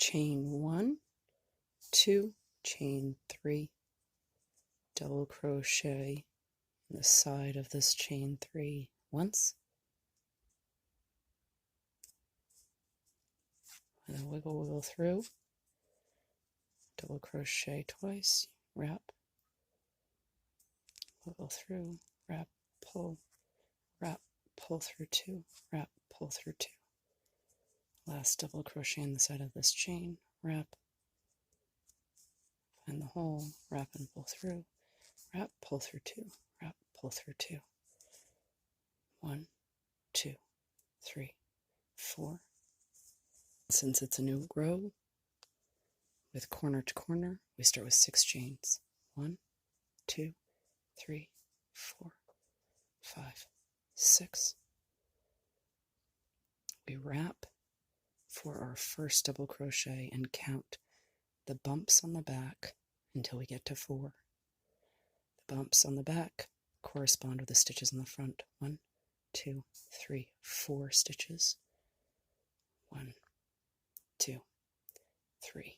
chain 1, 2, chain 3, double crochet in the side of this chain 3 once, and then wiggle through, double crochet twice, wrap, wiggle through, wrap, pull through 2, wrap, pull through 2. Last double crochet in the side of this chain, wrap, find the hole, wrap and pull through, wrap, pull through 2, wrap, pull through 2. 1, 2, 3, 4. Since it's a new row, with corner to corner, we start with 6 chains. 1, 2, 3, 4, 5, 6. We wrap for our first double crochet and count the bumps on the back until we get to 4. The bumps on the back correspond with the stitches in the front. 1, 2, 3, 4 stitches. 1, 2, 3,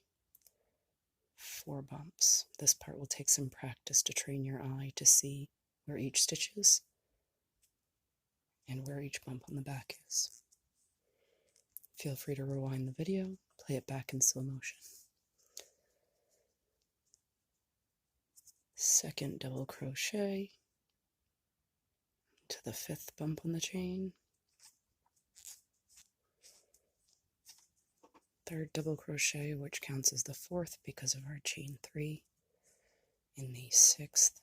4 bumps. This part will take some practice to train your eye to see where each stitch is and where each bump on the back is. Feel free to rewind the video, play it back in slow motion. Second double crochet to the 5th bump on the chain. Third double crochet, which counts as the 4th because of our chain 3, in the 6th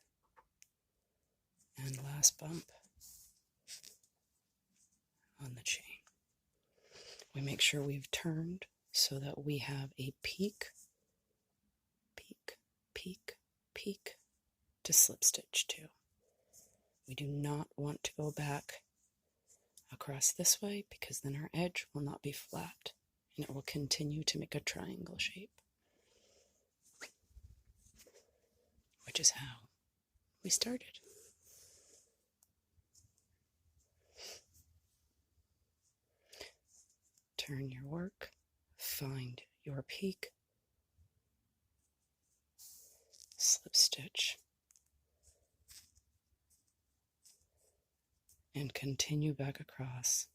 and last bump on the chain. We make sure we've turned so that we have a peak, peak, peak, peak to slip stitch to. We do not want to go back across this way because then our edge will not be flat and it will continue to make a triangle shape, which is how we started. Turn your work, find your peak, slip stitch, and continue back across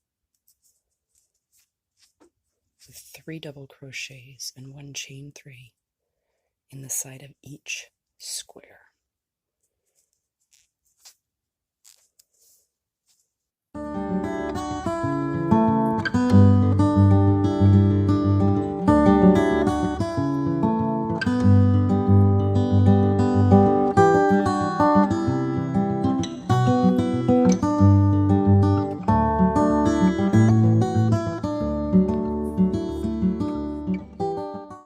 with 3 double crochets and 1 chain 3 in the side of each square.